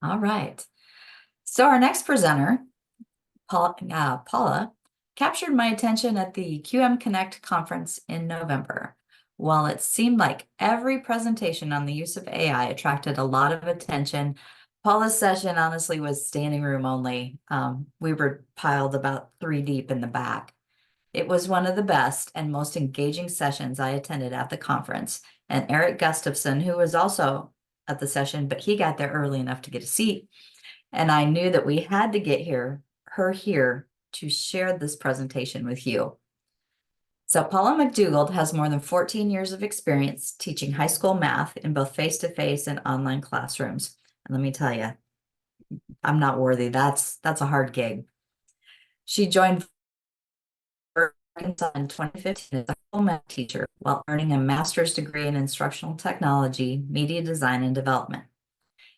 All right. So our next presenter, Paula, captured my attention at the QM Connect conference in November. While it seemed like every presentation on the use of AI attracted a lot of attention, Paula's session honestly was standing room only. We were piled about 3 deep in the back. It was one of the best and most engaging sessions I attended at the conference. And Eric Gustafson, who was also at the session, but he got there early enough to get a seat. And I knew that we had to get her here to share this presentation with you. So Paula McDougald has more than 14 years of experience teaching high school math in both face-to-face and online classrooms. And let me tell you, I'm not worthy. That's a hard gig. She joined Arkansas in 2015 as a home math teacher while earning a master's degree in instructional technology, media design, and development.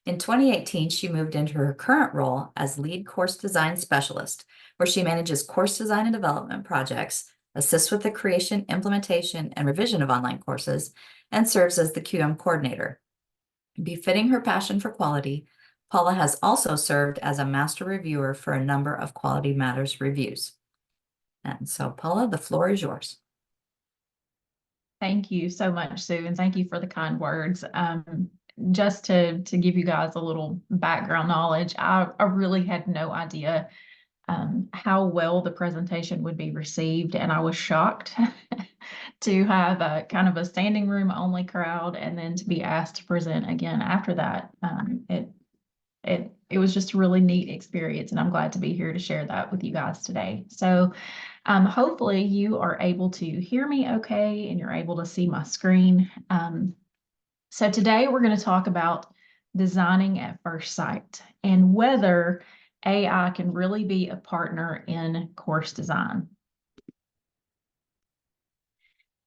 In 2018, she moved into her current role as lead course design specialist, where she manages course design and development projects, assists with the creation, implementation, and revision of online courses, and serves as the QM coordinator. Befitting her passion for quality, Paula has also served as a master reviewer for a number of Quality Matters reviews. And so, Paula, the floor is yours. Thank you so much, Sue, and thank you for the kind words. Just to give you guys a little background knowledge, I really had no idea how well the presentation would be received, and I was shocked to have a kind of a standing room only crowd, and then to be asked to present again after that. It was just a really neat experience, and I'm glad to be here to share that with you guys today. So hopefully you are able to hear me okay, and you're able to see my screen. So today we're going to talk about designing at first sight and whether AI can really be a partner in course design.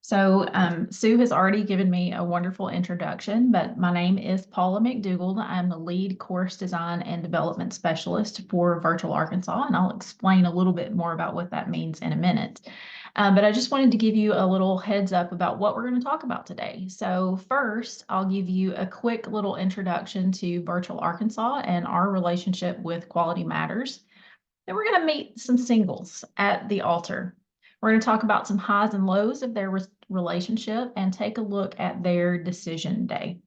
So Sue has already given me a wonderful introduction, but my name is Paula McDougald. I'm the lead course design and development specialist for Virtual Arkansas, and I'll explain a little bit more about what that means in a minute. But I just wanted to give you a little heads up about what we're going to talk about today. So first, I'll give you a quick little introduction to Virtual Arkansas and our relationship with Quality Matters. Then we're going to meet some singles at the altar. We're going to talk about some highs and lows of their relationship and take a look at their decision day.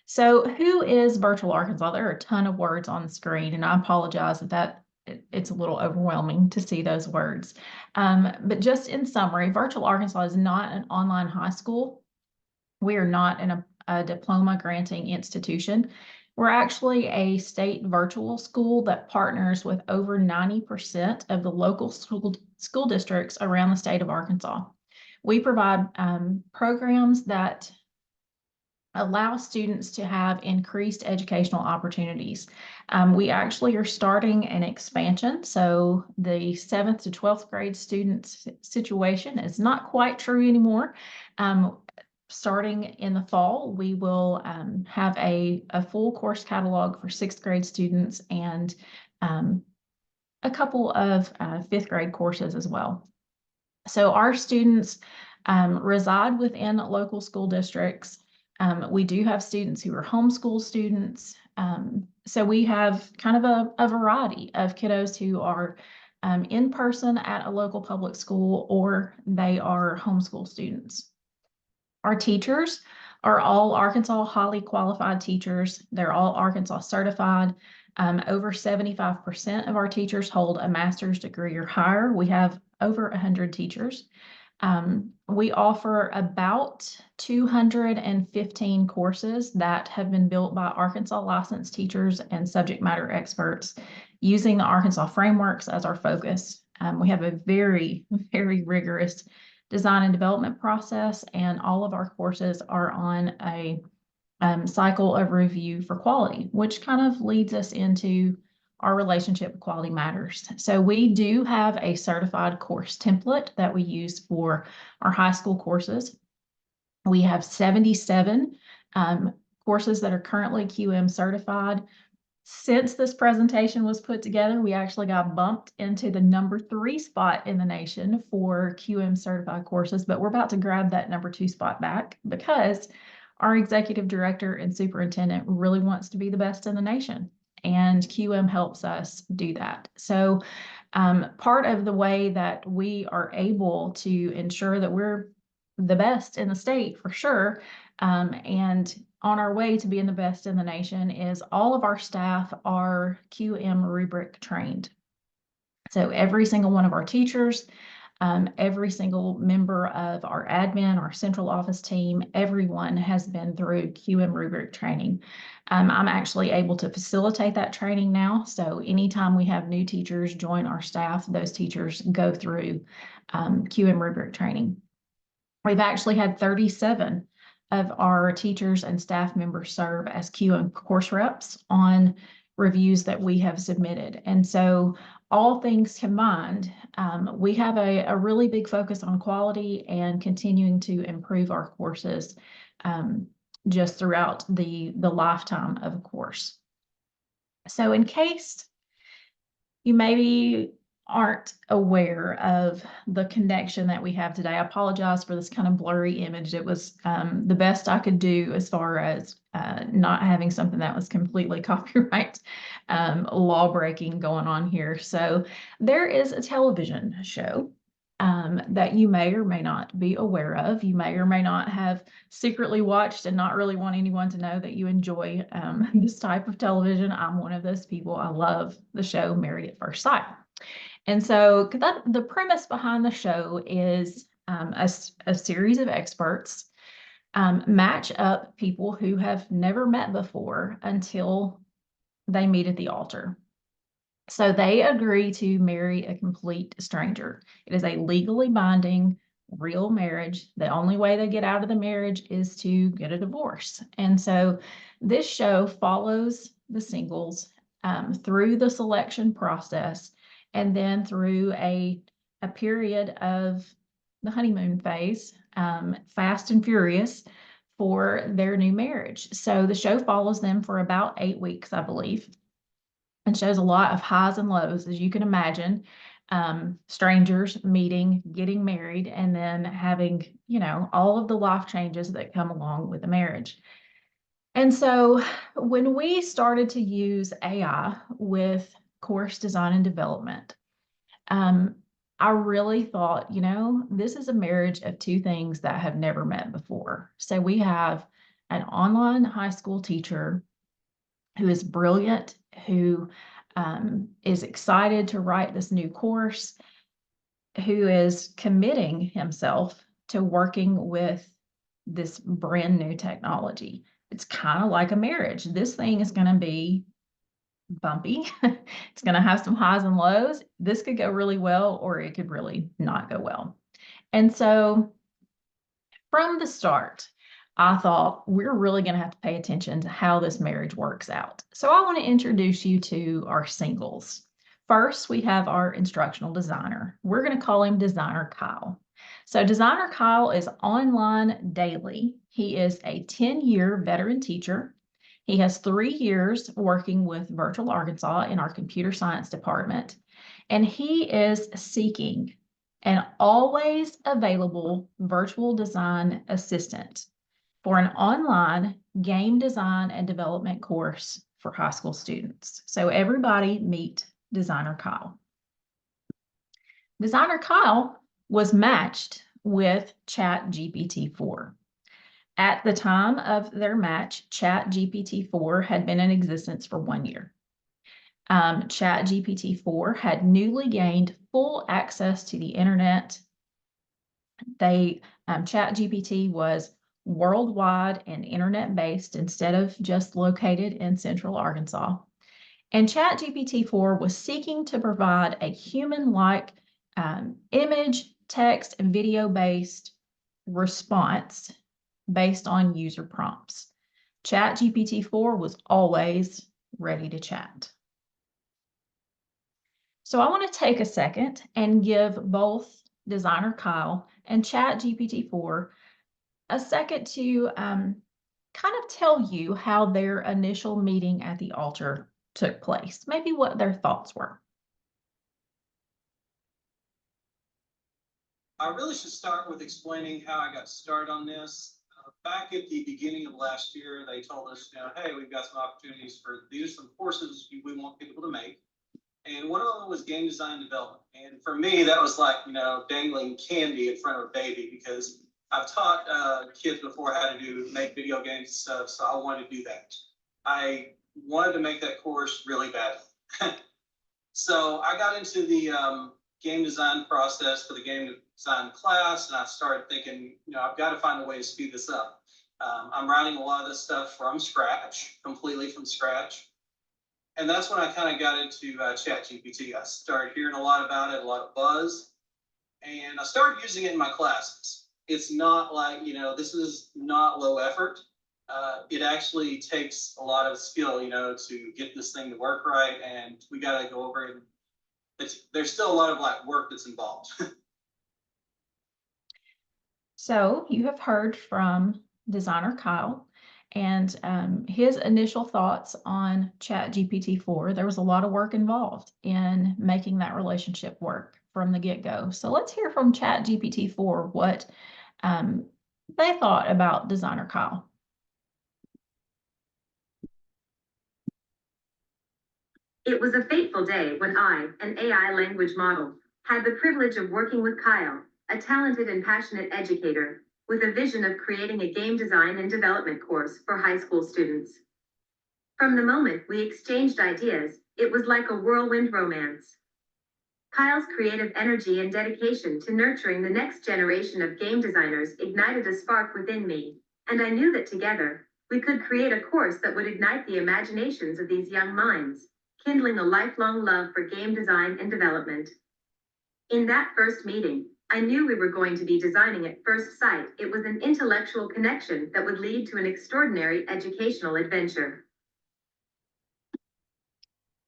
So who is Virtual Arkansas? There are a ton of words on the screen, and I apologize that it's a little overwhelming to see those words. But just in summary, Virtual Arkansas is not an online high school. We are not a diploma granting institution. We're actually a state virtual school that partners with over 90% of the local school districts around the state of Arkansas. We provide programs that allow students to have increased educational opportunities. We actually are starting an expansion. So the 7th to 12th grade students situation is not quite true anymore. Starting in the fall, we will have a full course catalog for 6th grade students and a couple of 5th grade courses as well. So our students reside within local school districts. We do have students who are homeschool students. So we have kind of a variety of kiddos who are in person at a local public school, or they are homeschool students. Our teachers are all Arkansas highly qualified teachers. They're all Arkansas certified. Over 75% of our teachers hold a master's degree or higher. We have over 100 teachers. We offer about 215 courses that have been built by Arkansas licensed teachers and subject matter experts using the Arkansas frameworks as our focus. We have a very, very rigorous design and development process, and all of our courses are on a cycle of review for quality, which kind of leads us into our relationship with Quality Matters. So we do have a certified course template that we use for our high school courses. We have 77 courses that are currently QM certified. Since this presentation was put together, we actually got bumped into the #3 spot in the nation for QM certified courses, but we're about to grab that #2 spot back because our executive director and superintendent really wants to be the best in the nation. and QM helps us do that. So part of the way that we are able to ensure that we're the best in the state for sure, and on our way to being the best in the nation, is all of our staff are QM rubric trained. So every single one of our teachers, every single member of our admin, our central office team, everyone has been through QM rubric training. I'm actually able to facilitate that training now. So anytime we have new teachers join our staff, those teachers go through QM rubric training. We've actually had 37 of our teachers and staff members serve as QM course reps on reviews that we have submitted. And so all things combined, we have a really big focus on quality and continuing to improve our courses just throughout the lifetime of a course. So in case you maybe aren't aware of the connection that we have today, I apologize for this kind of blurry image. It was the best I could do as far as not having something that was completely copyright law breaking going on here. So there is a television show that you may or may not be aware of. You may or may not have secretly watched and not really want anyone to know that you enjoy this type of television. I'm one of those people. I love the show Married at First Sight. And so the premise behind the show is a series of experts match up people who have never met before until they meet at the altar. So they agree to marry a complete stranger. It is a legally binding, real marriage. The only way they get out of the marriage is to get a divorce. And so this show follows the singles through the selection process and then through a period of the honeymoon phase, fast and furious, for their new marriage. So the show follows them for about 8 weeks, I believe, and shows a lot of highs and lows, as you can imagine. Strangers meeting, getting married, and then having, all of the life changes that come along with the marriage. And so when we started to use AI with course design and development, I really thought, this is a marriage of two things that have never met before. So we have an online high school teacher who is brilliant, who is excited to write this new course, who is committing himself to working with this brand new technology. It's kind of like a marriage. This thing is going to be bumpy. It's going to have some highs and lows. This could go really well, or it could really not go well. And so from the start, I thought we're really going to have to pay attention to how this marriage works out. So I want to introduce you to our singles. First, we have our instructional designer. We're going to call him Designer Kyle. So Designer Kyle is online daily. He is a 10-year veteran teacher. He has 3 years working with Virtual Arkansas in our computer science department, and he is seeking an always available virtual design assistant for an online game design and development course for high school students. So everybody meet Designer Kyle. Designer Kyle was matched with ChatGPT-4. At the time of their match, ChatGPT-4 had been in existence for 1 year. ChatGPT-4 had newly gained full access to the internet. ChatGPT was worldwide and internet-based instead of just located in Central Arkansas. And ChatGPT-4 was seeking to provide a human-like image, text, and video-based response based on user prompts. ChatGPT-4 was always ready to chat. So I want to take a second and give both Designer Kyle and ChatGPT-4 a second to kind of tell you how their initial meeting at the altar took place, maybe what their thoughts were. I really should start with explaining how I got started on this. Back at the beginning of last year, they told us, hey, we've got some opportunities for these, some courses we want people to make. And one of them was game design development. And for me, that was like, dangling candy in front of a baby, because I've taught kids before how to make video games and stuff. So I wanted to do that. I wanted to make that course really bad. So I got into the game design process for the game design class, and I started thinking, I've got to find a way to speed this up. I'm writing a lot of this stuff from scratch, completely from scratch. And that's when I kind of got into ChatGPT. I started hearing a lot about it, a lot of buzz, and I started using it in my classes. It's not like, this is not low effort. It actually takes a lot of skill, to get this thing to work right. And we got to go over it. There's still a lot of work that's involved. So you have heard from designer Kyle and his initial thoughts on ChatGPT-4. There was a lot of work involved in making that relationship work from the get-go. So let's hear from ChatGPT-4 what they thought about designer Kyle. It was a fateful day when I, an AI language model, had the privilege of working with Kyle, a talented and passionate educator, with a vision of creating a game design and development course for high school students. From the moment we exchanged ideas, it was like a whirlwind romance. Kyle's creative energy and dedication to nurturing the next generation of game designers ignited a spark within me, and I knew that together, we could create a course that would ignite the imaginations of these young minds, kindling a lifelong love for game design and development. In that first meeting, I knew we were going to be designing at first sight. It was an intellectual connection that would lead to an extraordinary educational adventure.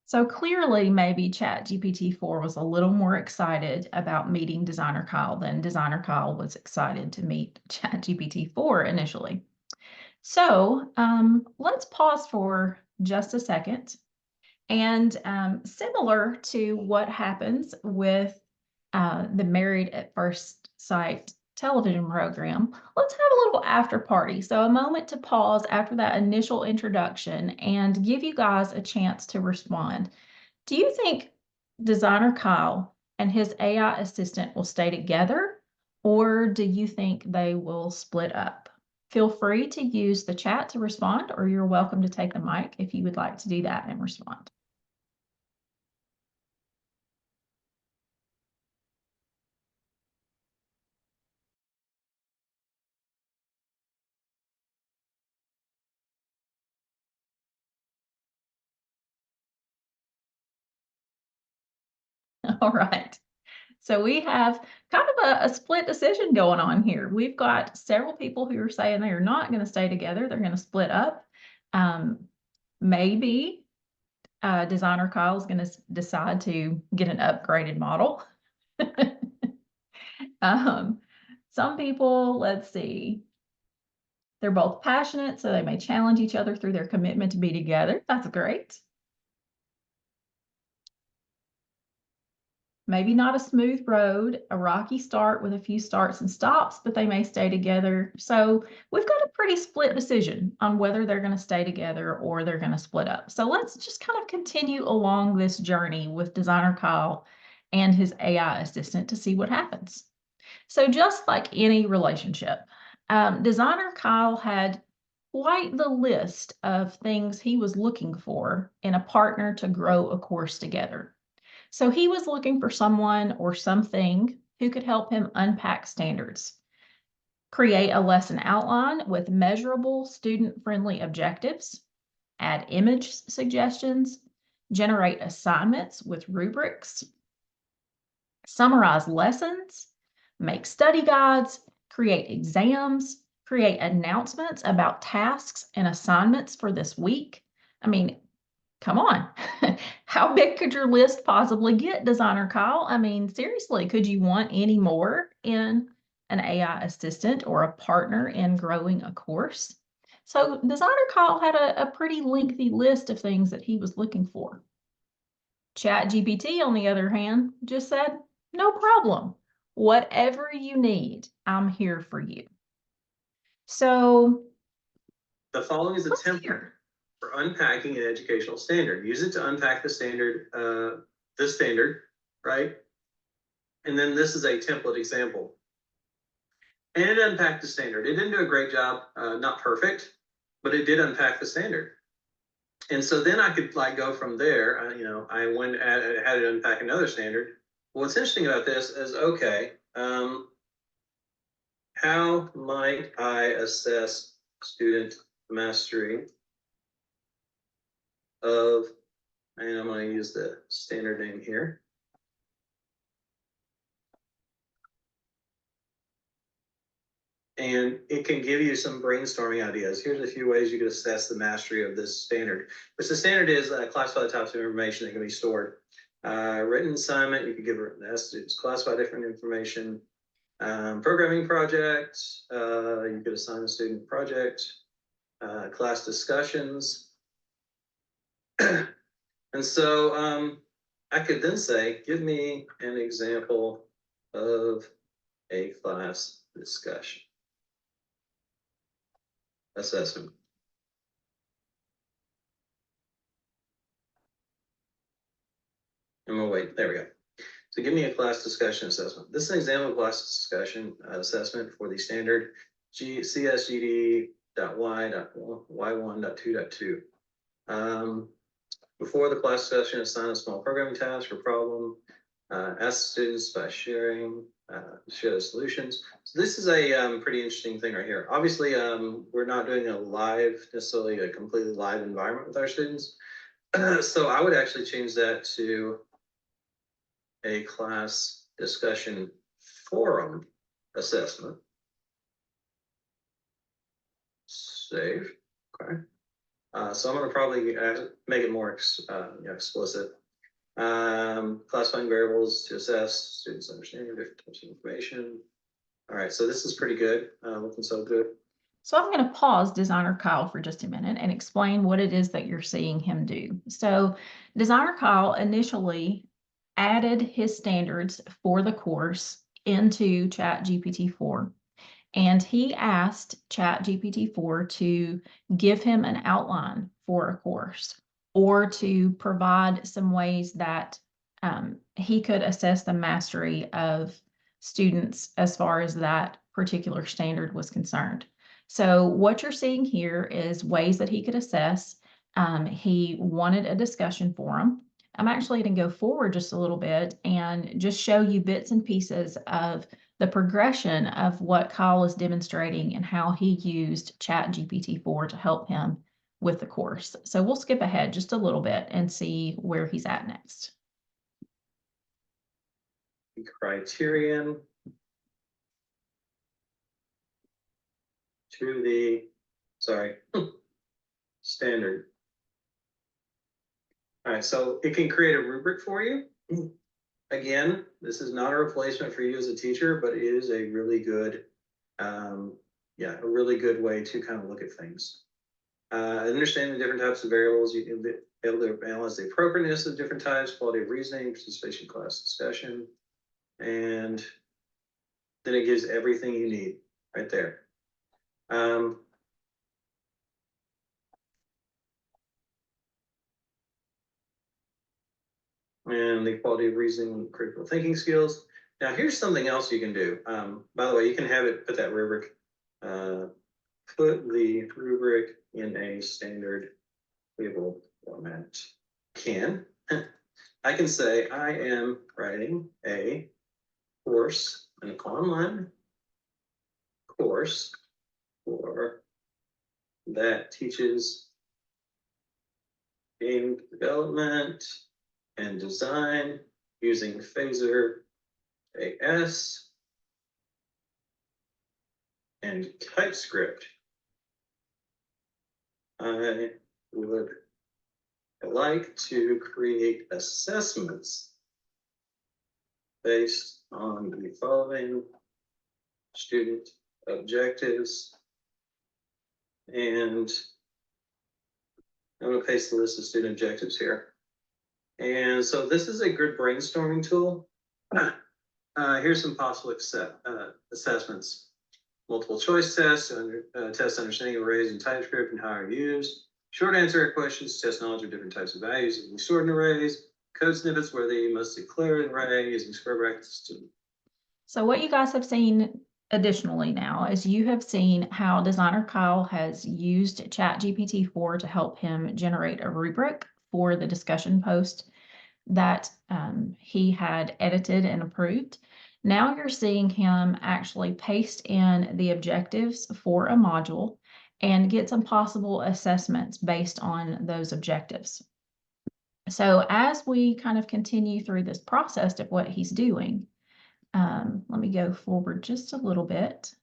So clearly, maybe ChatGPT-4 was a little more excited about meeting designer Kyle than designer Kyle was excited to meet ChatGPT-4 initially. So let's pause for just a second. And similar to what happens with the Married at First Sight television program, let's have a little after party. So a moment to pause after that initial introduction and give you guys a chance to respond. Do you think designer Kyle and his AI assistant will stay together, or do you think they will split up? Feel free to use the chat to respond, or you're welcome to take the mic if you would like to do that and respond. All right. So we have kind of a split decision going on here. We've got several people who are saying they are not going to stay together. They're going to split up. Maybe designer Kyle is going to decide to get an upgraded model. Some people, let's see, they're both passionate, so they may challenge each other through their commitment to be together. That's great. Maybe not a smooth road, a rocky start with a few starts and stops, but they may stay together. So we've got a pretty split decision on whether they're going to stay together or they're going to split up. So let's just kind of continue along this journey with designer Kyle and his AI assistant to see what happens. So just like any relationship, designer Kyle had quite the list of things he was looking for in a partner to grow a course together. So he was looking for someone or something who could help him unpack standards, create a lesson outline with measurable student-friendly objectives, add image suggestions, generate assignments with rubrics, summarize lessons, make study guides, create exams, create announcements about tasks and assignments for this week. I mean, come on. How big could your list possibly get, designer Kyle? I mean, seriously, could you want any more in an AI assistant or a partner in growing a course? So designer Kyle had a pretty lengthy list of things that he was looking for. ChatGPT, on the other hand, just said, no problem. Whatever you need, I'm here for you. So The following is a what's template here? for unpacking an educational standard. Use it to unpack the standard, right? And then this is a template example. And it unpacked the standard. It didn't do a great job, not perfect, but it did unpack the standard. And so then I could like go from there. I went at had it unpack another standard. What's interesting about this is, okay, how might I assess student mastery of, and I'm going to use the standard name here. And it can give you some brainstorming ideas. Here's a few ways you could assess the mastery of this standard. Which the standard is classify the types of information that can be stored. Written assignment, you could give ask students classify different information. Programming project, you could assign a student project. Class discussions. And so I could then say, give me an example of a class discussion. Assessment. I'm gonna wait, there we go. So give me a class discussion assessment. This is an example of class discussion assessment for the standard CSGD.Y.1.2.2. Before the class discussion, assign a small programming task or problem. Ask students by sharing, share the solutions. So this is a pretty interesting thing right here. Obviously, we're not doing necessarily a completely live environment with our students. So I would actually change that to a class discussion forum assessment. Save. Okay. So I'm going to probably make it more explicit. Classifying variables to assess students' understanding of different types of information. All right, so this is pretty good. Looking so good. So I'm going to pause Designer Kyle for just a minute and explain what it is that you're seeing him do. So Designer Kyle initially added his standards for the course into ChatGPT-4. And he asked ChatGPT-4 to give him an outline for a course or to provide some ways that he could assess the mastery of students as far as that particular standard was concerned. So what you're seeing here is ways that he could assess. He wanted a discussion forum. I'm actually going to go forward just a little bit and just show you bits and pieces of the progression of what Kyle is demonstrating and how he used ChatGPT-4 to help him with the course. So we'll skip ahead just a little bit and see where he's at next. Criterion to the, standard. All right, so it can create a rubric for you. Again, this is not a replacement for you as a teacher, but it is a really good, a really good way to kind of look at things. Understanding the different types of variables, you can be able to analyze the appropriateness of different types, quality of reasoning, participation, class discussion, and then it gives everything you need right there. And the quality of reasoning and critical thinking skills. Now, here's something else you can do. By the way, you can have it put that rubric, put the rubric in a standard table format. I can say I am writing a course, an online course for that teaches game development and design using Phaser AS and TypeScript. I would like to create assessments based on the following student objectives. And I'm going to paste the list of student objectives here. And so this is a good brainstorming tool. Here's some possible assessments. multiple choice tests, test understanding of arrays and TypeScript and how are used, short answer questions, test knowledge of different types of values using stored in arrays, code snippets where they must declare an array using square brackets to. So what you guys have seen additionally now is you have seen how designer Kyle has used ChatGPT-4 to help him generate a rubric for the discussion post that he had edited and approved. Now you're seeing him actually paste in the objectives for a module and get some possible assessments based on those objectives. So as we kind of continue through this process of what he's doing, let me go forward just a little bit.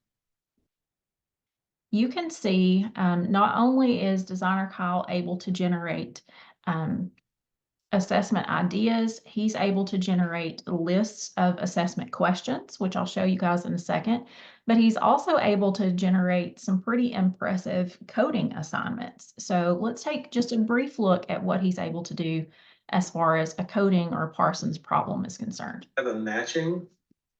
You can see not only is Designer Kyle able to generate assessment ideas, he's able to generate lists of assessment questions, which I'll show you guys in a second, but he's also able to generate some pretty impressive coding assignments. So let's take just a brief look at what he's able to do as far as a coding or Parsons problem is concerned. Have a matching,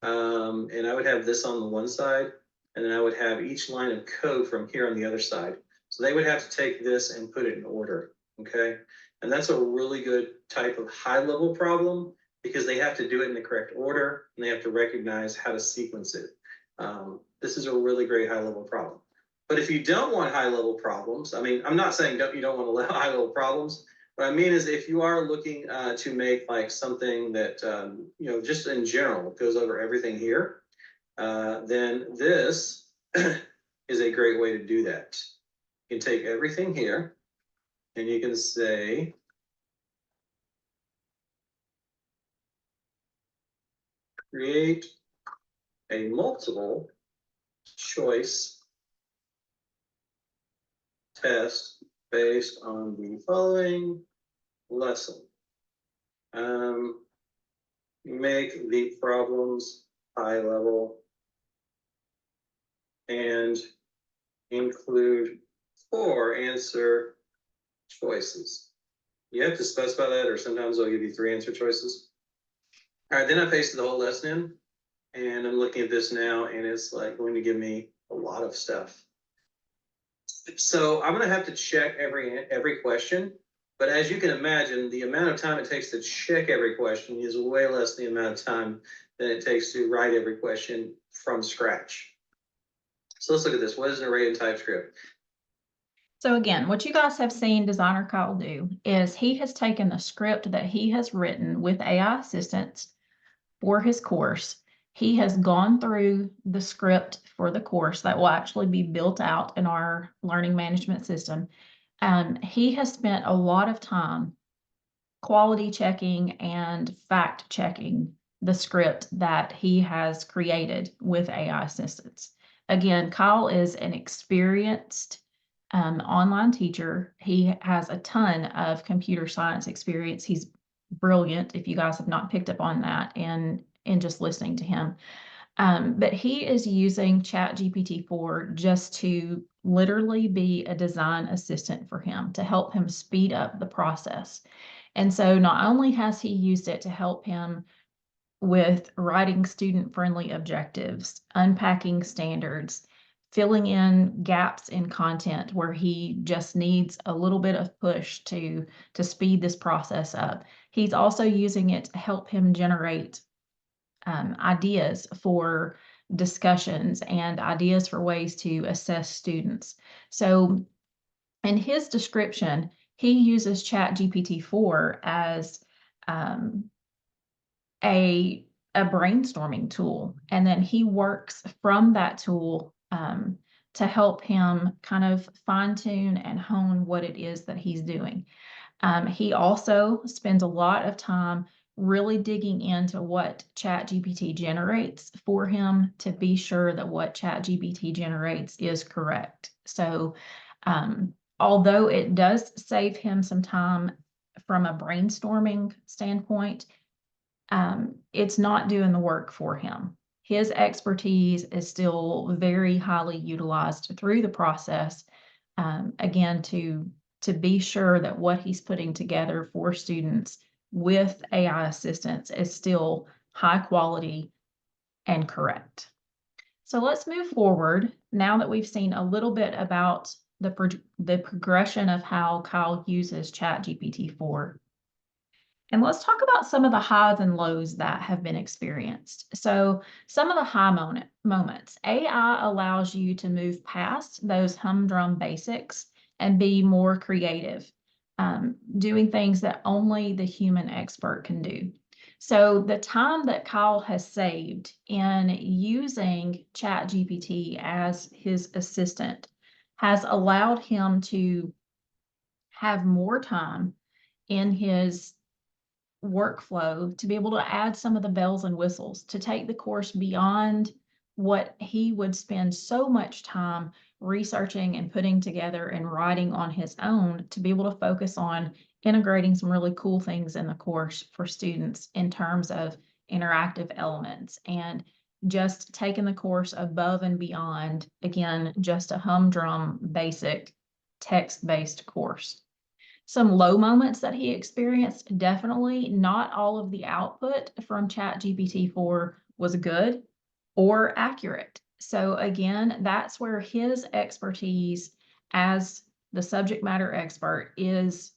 and I would have this on the one side, and then I would have each line of code from here on the other side. So they would have to take this and put it in order, okay? And that's a really good type of high-level problem because they have to do it in the correct order and they have to recognize how to sequence it. This is a really great high-level problem. But if you don't want high-level problems, I mean, I'm not saying you don't want to allow high-level problems. What I mean is if you are looking to make like something that, you know, just in general goes over everything here, then this is a great way to do that. You can take everything here and you can say, create a multiple choice test based on the following lesson. Make the problems high level and include 4 answer choices. You have to specify that, or sometimes they'll give you 3 answer choices. All right, then I pasted the whole lesson in, and I'm looking at this now, and it's like going to give me a lot of stuff. So I'm going to have to check every question, but as you can imagine, the amount of time it takes to check every question is way less than the amount of time than it takes to write every question from scratch. So let's look at this. What is an array in TypeScript? So again, what you guys have seen Designer Kyle do is he has taken the script that he has written with AI assistance for his course. He has gone through the script for the course that will actually be built out in our learning management system. He has spent a lot of time quality checking and fact checking the script that he has created with AI assistance. Again, Kyle is an experienced online teacher. He has a ton of computer science experience. He's brilliant, if you guys have not picked up on that in just listening to him. But he is using ChatGPT-4 just to literally be a design assistant for him to help him speed up the process. And so not only has he used it to help him with writing student-friendly objectives, unpacking standards, filling in gaps in content where he just needs a little bit of push to speed this process up. He's also using it to help him generate ideas for discussions and ideas for ways to assess students. So in his description, he uses ChatGPT-4 as a brainstorming tool, and then he works from that tool to help him kind of fine-tune and hone what it is that he's doing. He also spends a lot of time really digging into what ChatGPT generates for him to be sure that what ChatGPT generates is correct. So although it does save him some time from a brainstorming standpoint, it's not doing the work for him. His expertise is still very highly utilized through the process, again, to be sure that what he's putting together for students with AI assistance is still high quality and correct. So let's move forward now that we've seen a little bit about the progression of how Kyle uses ChatGPT-4. And let's talk about some of the highs and lows that have been experienced. So some of the high moments, AI allows you to move past those humdrum basics and be more creative, doing things that only the human expert can do. So the time that Kyle has saved in using ChatGPT as his assistant has allowed him to have more time in his workflow to be able to add some of the bells and whistles, to take the course beyond what he would spend so much time researching and putting together and writing on his own, to be able to focus on integrating some really cool things in the course for students in terms of interactive elements and just taking the course above and beyond, again, just a humdrum basic text-based course. Some low moments that he experienced, definitely not all of the output from ChatGPT-4 was good or accurate. So again, that's where his expertise as the subject matter expert is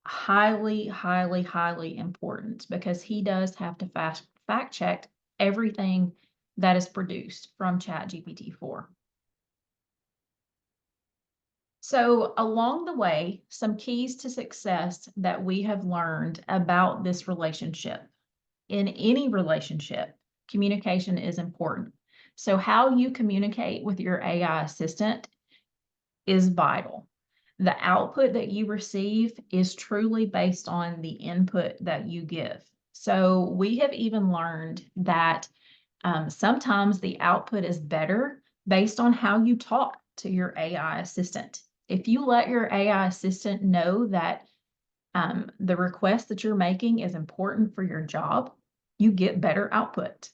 highly, highly, highly important, because he does have to fact check everything that is produced from ChatGPT-4. So along the way, some keys to success that we have learned about this relationship. In any relationship, communication is important. So how you communicate with your AI assistant is vital. The output that you receive is truly based on the input that you give. So we have even learned that sometimes the output is better based on how you talk to your AI assistant. If you let your AI assistant know that the request that you're making is important for your job, you get better output.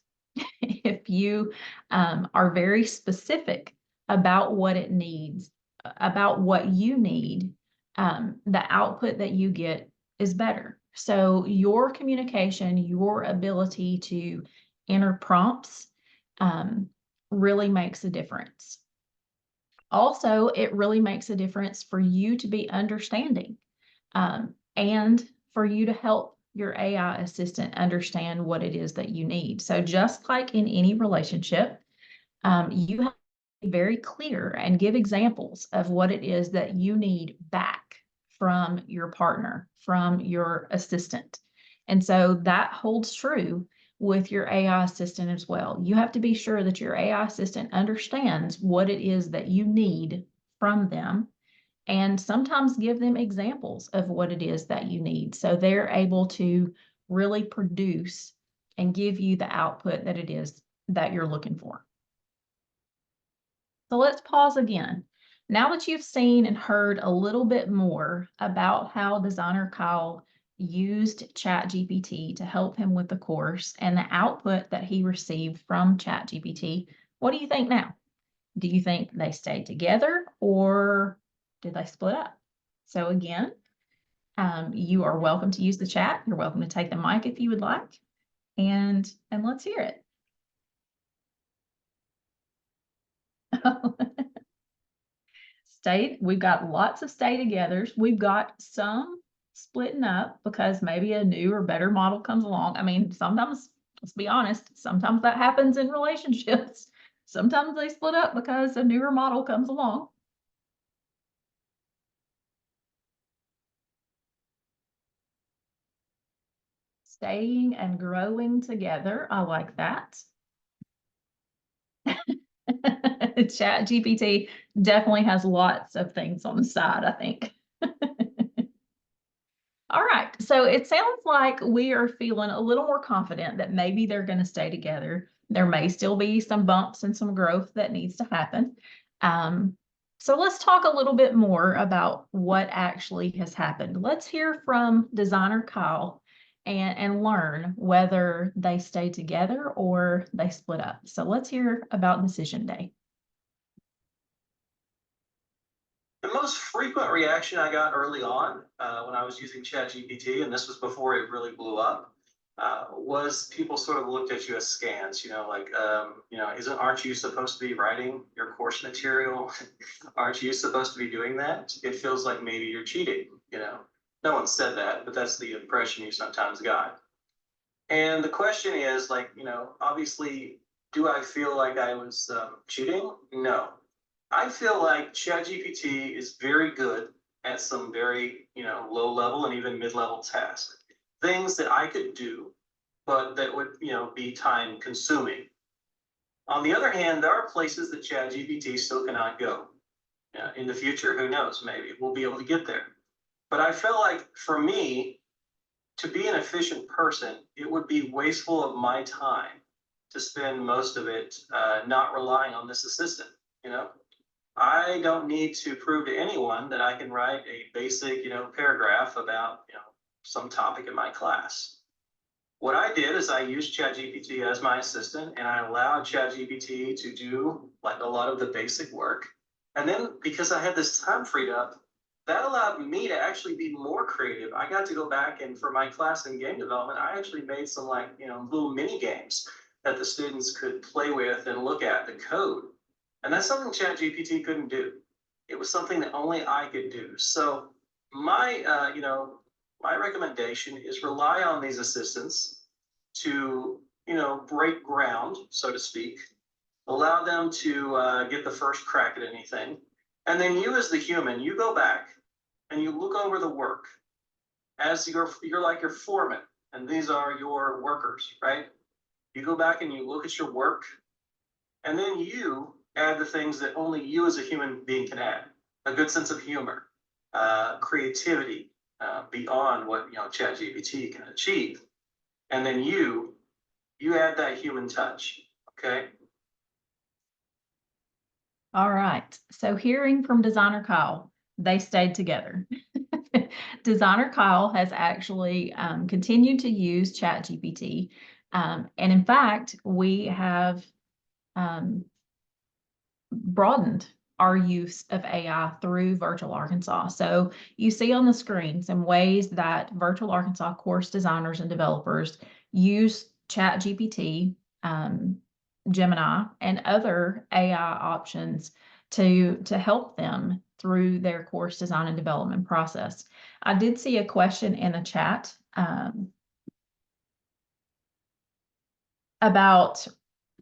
If you are very specific about what it needs, about what you need, the output that you get is better. So your communication, your ability to enter prompts really makes a difference. Also, it really makes a difference for you to be understanding and for you to help your AI assistant understand what it is that you need. So just like in any relationship, you have to be very clear and give examples of what it is that you need back from your partner, from your assistant. And so that holds true with your AI assistant as well. You have to be sure that your AI assistant understands what it is that you need from them, and sometimes give them examples of what it is that you need, so they're able to really produce and give you the output that it is that you're looking for. So let's pause again. Now that you've seen and heard a little bit more about how designer Kyle used ChatGPT to help him with the course and the output that he received from ChatGPT, what do you think now? Do you think they stayed together, or did they split up? So again, you are welcome to use the chat. You're welcome to take the mic if you would like, and let's hear it. We've got lots of stay togethers. We've got some splitting up because maybe a new or better model comes along. I mean, sometimes, let's be honest, sometimes that happens in relationships. Sometimes they split up because a newer model comes along. Staying and growing together. I like that. ChatGPT definitely has lots of things on the side, I think. All right, so it sounds like we are feeling a little more confident that maybe they're going to stay together. There may still be some bumps and some growth that needs to happen. So let's talk a little bit more about what actually has happened. Let's hear from designer Kyle and learn whether they stay together or they split up. So let's hear about decision day. The most frequent reaction I got early on when I was using ChatGPT, and this was before it really blew up, was people sort of looked at you as scans, like, aren't you supposed to be writing your course material? Aren't you supposed to be doing that? It feels like maybe you're cheating. No one said that, but that's the impression you sometimes got. And the question is, like, obviously, do I feel like I was cheating? No. I feel like ChatGPT is very good at some very, low level and even mid level tasks, things that I could do, but that would, be time consuming. On the other hand, there are places that ChatGPT still cannot go. In the future, who knows? Maybe we'll be able to get there. But I feel like for me, to be an efficient person, it would be wasteful of my time to spend most of it not relying on this assistant. I don't need to prove to anyone that I can write a basic, paragraph about, some topic in my class. What I did is I used ChatGPT as my assistant, and I allowed ChatGPT to do like a lot of the basic work. And then because I had this time freed up, that allowed me to actually be more creative. I got to go back, and for my class in game development, I actually made some like, little mini games that the students could play with and look at the code. And that's something ChatGPT couldn't do. It was something that only I could do. So my recommendation is rely on these assistants to, break ground, so to speak, allow them to get the first crack at anything. And then you as the human, you go back and you look over the work as you're like your foreman, and these are your workers, right? You go back and you look at your work, and then you add the things that only you as a human being can add: a good sense of humor, creativity, beyond what ChatGPT can achieve, and then you add that human touch. Okay. All right. So hearing from designer Kyle, they stayed together. Designer Kyle has actually continued to use ChatGPT. And in fact, we have broadened our use of AI through Virtual Arkansas. So you see on the screen some ways that Virtual Arkansas course designers and developers use ChatGPT, Gemini, and other AI options to help them through their course design and development process. I did see a question in the chat about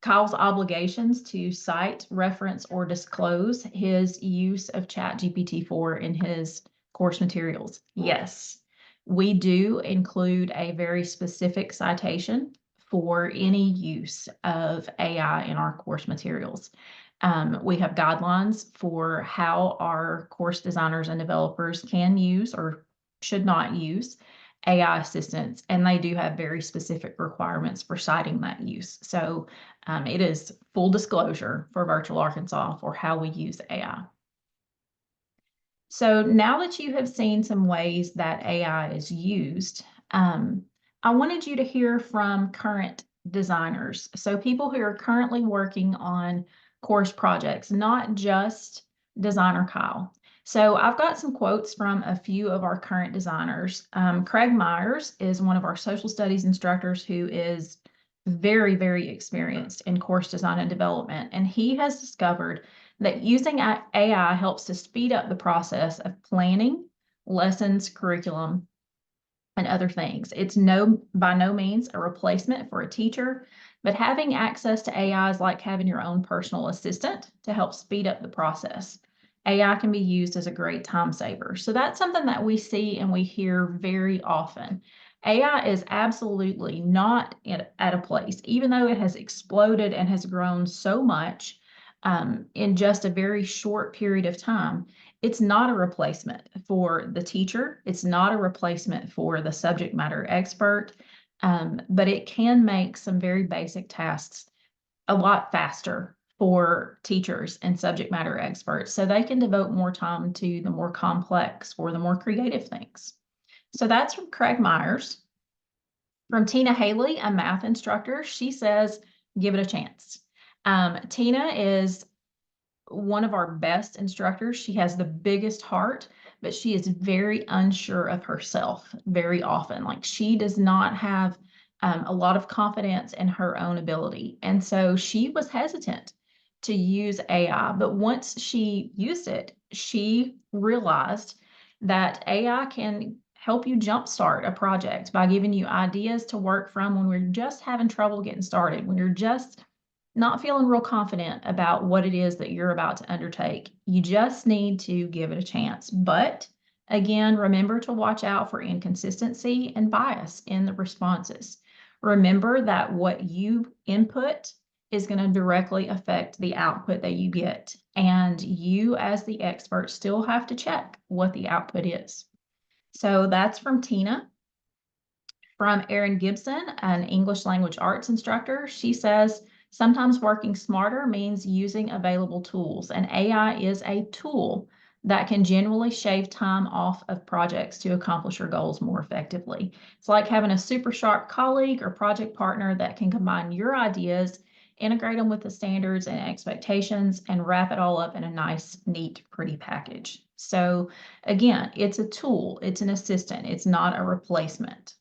Kyle's obligations to cite, reference, or disclose his use of ChatGPT-4 in his course materials. Yes, we do include a very specific citation for any use of AI in our course materials. We have guidelines for how our course designers and developers can use or should not use AI assistants, and they do have very specific requirements for citing that use. So it is full disclosure for Virtual Arkansas for how we use AI. So now that you have seen some ways that AI is used, I wanted you to hear from current designers. So people who are currently working on course projects, not just designer Kyle. So I've got some quotes from a few of our current designers. Craig Myers is one of our social studies instructors who is very, very experienced in course design and development. And he has discovered that using AI helps to speed up the process of planning lessons, curriculum, and other things. It's by no means a replacement for a teacher, but having access to AI is like having your own personal assistant to help speed up the process. AI can be used as a great time saver. So that's something that we see and we hear very often. AI is absolutely not at a place, even though it has exploded and has grown so much in just a very short period of time. It's not a replacement for the teacher. It's not a replacement for the subject matter expert, but it can make some very basic tasks a lot faster for teachers and subject matter experts, so they can devote more time to the more complex or the more creative things. So that's from Craig Myers. From Tina Haley, a math instructor, she says, give it a chance. Tina is one of our best instructors. She has the biggest heart, but she is very unsure of herself very often. Like, she does not have a lot of confidence in her own ability. And so she was hesitant to use AI, but once she used it, she realized that AI can help you jumpstart a project by giving you ideas to work from when we're just having trouble getting started, when you're just not feeling real confident about what it is that you're about to undertake. You just need to give it a chance. But again, remember to watch out for inconsistency and bias in the responses. Remember that what you input is going to directly affect the output that you get. And you, as the expert, still have to check what the output is. So that's from Tina. From Erin Gibson, an English language arts instructor, she says, sometimes working smarter means using available tools, and AI is a tool that can generally shave time off of projects to accomplish your goals more effectively. It's like having a super sharp colleague or project partner that can combine your ideas, integrate them with the standards and expectations, and wrap it all up in a nice, neat, pretty package. So again, it's a tool, it's an assistant, it's not a replacement.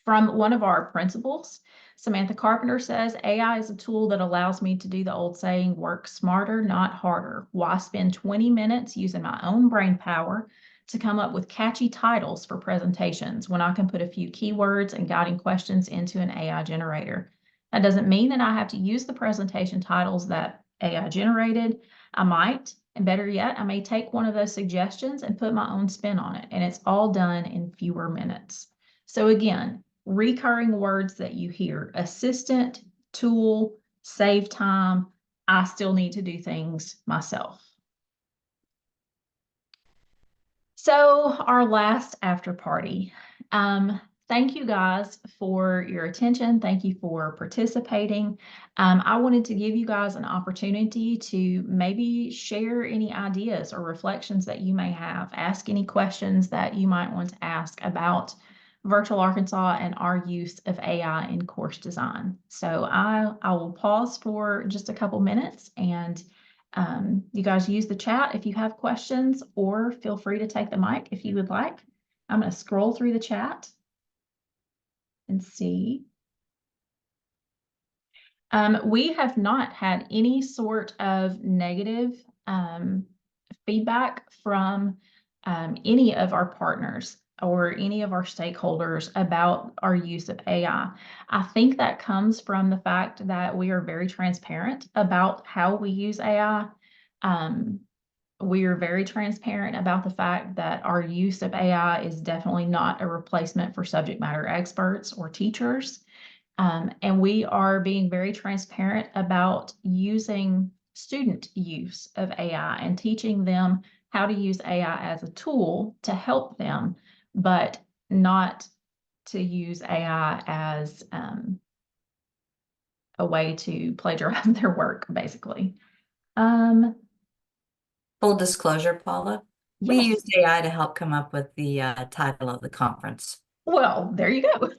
From one of our principals, Samantha Carpenter says, AI is a tool that allows me to do the old saying, work smarter, not harder. Why spend 20 minutes using my own brain power to come up with catchy titles for presentations when I can put a few keywords and guiding questions into an AI generator? That doesn't mean that I have to use the presentation titles that AI generated. I might, and better yet, I may take one of those suggestions and put my own spin on it, and it's all done in fewer minutes. So again, recurring words that you hear: assistant, tool, save time. I still need to do things myself. So our last after party. Thank you guys for your attention. Thank you for participating. I wanted to give you guys an opportunity to maybe share any ideas or reflections that you may have. Ask any questions that you might want to ask about Virtual Arkansas and our use of AI in course design. So I will pause for just a couple minutes, and you guys use the chat if you have questions, or feel free to take the mic if you would like. I'm going to scroll through the chat and see. We have not had any sort of negative feedback from any of our partners or any of our stakeholders about our use of AI. I think that comes from the fact that we are very transparent about how we use AI. We are very transparent about the fact that our use of AI is definitely not a replacement for subject matter experts or teachers. And we are being very transparent about using student use of AI and teaching them how to use AI as a tool to help them, but not to use AI as a way to plagiarize their work, basically. Full disclosure, Paula, we Yes. used AI to help come up with the title of the conference. Well, there you go.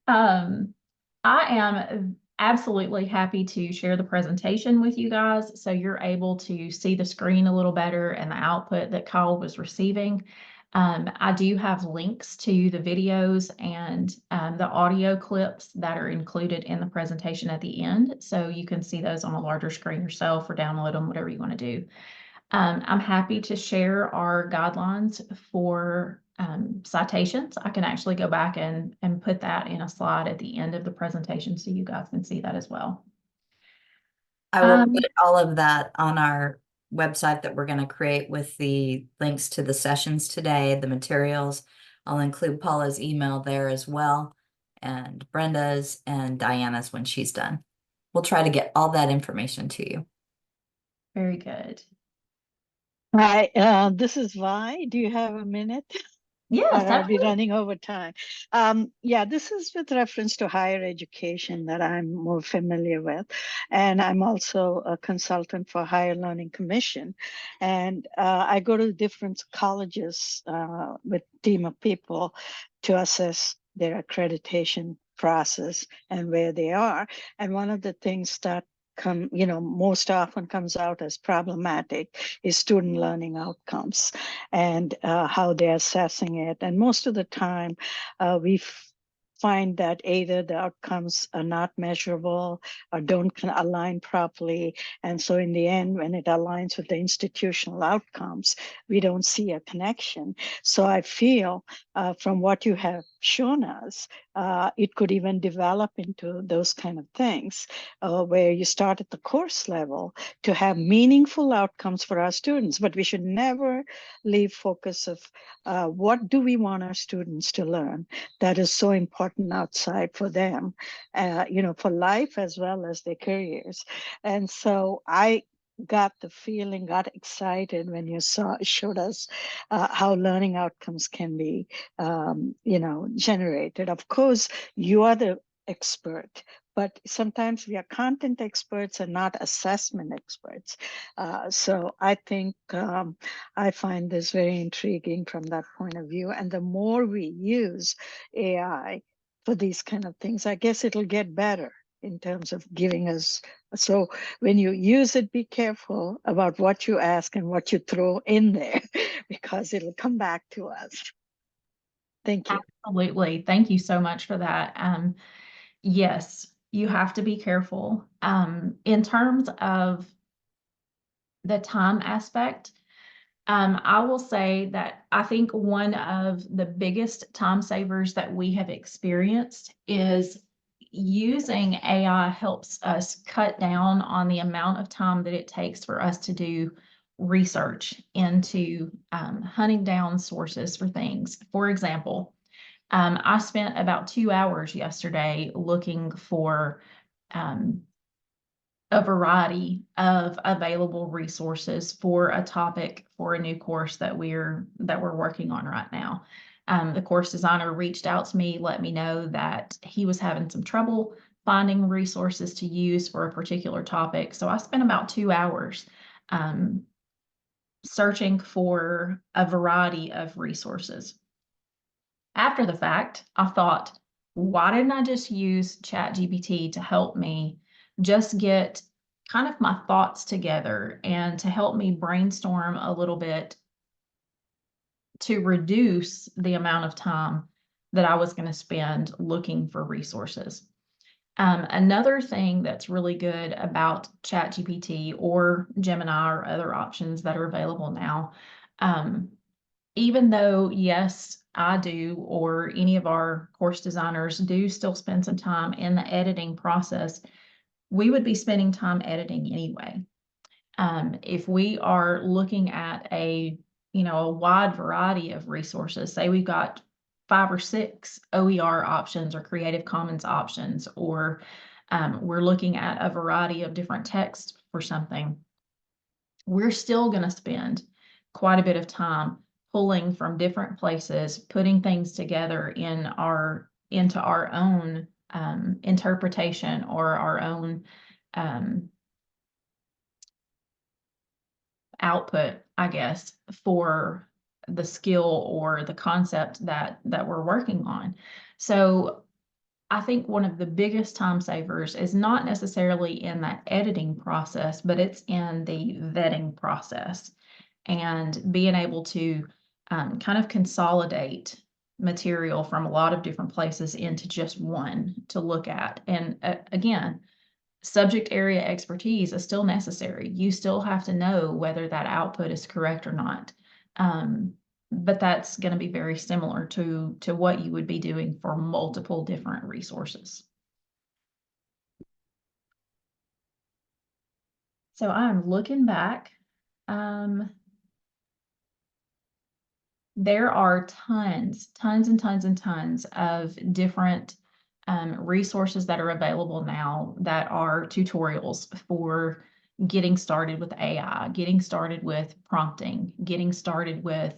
I am absolutely happy to share the presentation with you guys so you're able to see the screen a little better and the output that Kyle was receiving. I do have links to the videos and the audio clips that are included in the presentation at the end, so you can see those on a larger screen yourself or download them, whatever you want to do. I'm happy to share our guidelines for citations. I can actually go back and put that in a slide at the end of the presentation so you guys can see that as well. I will put all of that on our website that we're going to create with the links to the sessions today, the materials. I'll include Paula's email there as well, and Brenda's and Diana's when she's done. We'll try to get all that information to you. Very good. Hi, this is Vi. Do you have a minute? Yes, Or are we absolutely. running over time? Yeah, this is with reference to higher education that I'm more familiar with. And I'm also a consultant for Higher Learning Commission. And I go to different colleges with a team of people to assess their accreditation process and where they are. And one of the things that most often comes out as problematic is student learning outcomes and how they're assessing it. And most of the time, we find that either the outcomes are not measurable or don't align properly. And so in the end, when it aligns with the institutional outcomes, we don't see a connection. So I feel from what you have shown us, it could even develop into those kind of things where you start at the course level to have meaningful outcomes for our students. But we should never leave focus of what do we want our students to learn that is so important outside for them, for life as well as their careers. And so I got excited when you showed us how learning outcomes can be, generated. Of course, you are the expert, but sometimes we are content experts and not assessment experts. So I think I find this very intriguing from that point of view. And the more we use AI for these kind of things, I guess it'll get better in terms of giving us. So when you use it, be careful about what you ask and what you throw in there, because it'll come back to us. Thank you. Absolutely. Thank you so much for that. Yes, you have to be careful. In terms of the time aspect, I will say that I think one of the biggest time savers that we have experienced is using AI helps us cut down on the amount of time that it takes for us to do research into hunting down sources for things. For example, I spent about 2 hours yesterday looking for a variety of available resources for a topic for a new course that we're working on right now. The course designer reached out to me, let me know that he was having some trouble finding resources to use for a particular topic. So I spent about 2 hours searching for a variety of resources. After the fact, I thought, why didn't I just use ChatGPT to help me just get kind of my thoughts together and to help me brainstorm a little bit to reduce the amount of time that I was going to spend looking for resources. Another thing that's really good about ChatGPT or Gemini or other options that are available now, even though, yes, I do, or any of our course designers do still spend some time in the editing process, we would be spending time editing anyway. If we are looking at a wide variety of resources, say we've got 5 or 6 OER options or Creative Commons options, or we're looking at a variety of different texts for something, we're still going to spend quite a bit of time pulling from different places, putting things together into our own interpretation or our own output, I guess, for the skill or the concept that we're working on. So I think one of the biggest time savers is not necessarily in that editing process, but it's in the vetting process and being able to kind of consolidate material from a lot of different places into just one to look at. And again, subject area expertise is still necessary. You still have to know whether that output is correct or not. But that's going to be very similar to what you would be doing for multiple different resources. So I'm looking back. There are tons and tons of different resources that are available now that are tutorials for getting started with AI, getting started with prompting, getting started with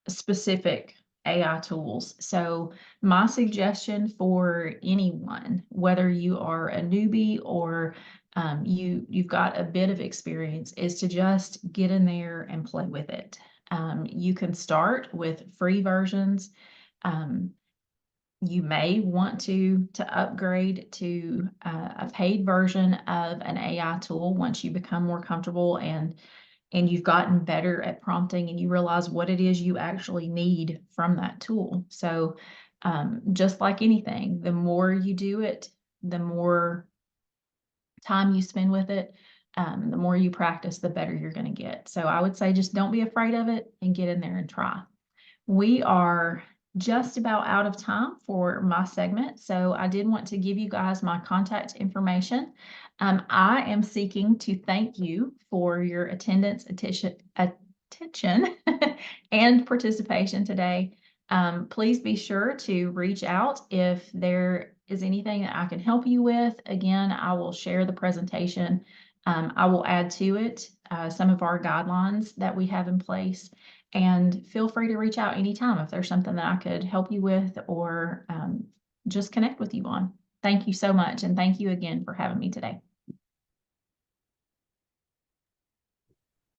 specific AI tools. So my suggestion for anyone, whether you are a newbie or you've got a bit of experience, is to just get in there and play with it. You can start with free versions. you may want to upgrade to a paid version of an AI tool once you become more comfortable and you've gotten better at prompting and you realize what it is you actually need from that tool. So just like anything, the more you do it, the more time you spend with it, the more you practice, the better you're going to get. So I would say just don't be afraid of it and get in there and try. We are just about out of time for my segment, so I did want to give you guys my contact information. I am seeking to thank you for your attendance, attention, and participation today. Please be sure to reach out if there is anything that I can help you with. Again, I will share the presentation. I will add to it some of our guidelines that we have in place. And feel free to reach out anytime if there's something that I could help you with or just connect with you on. Thank you so much. And thank you again for having me today.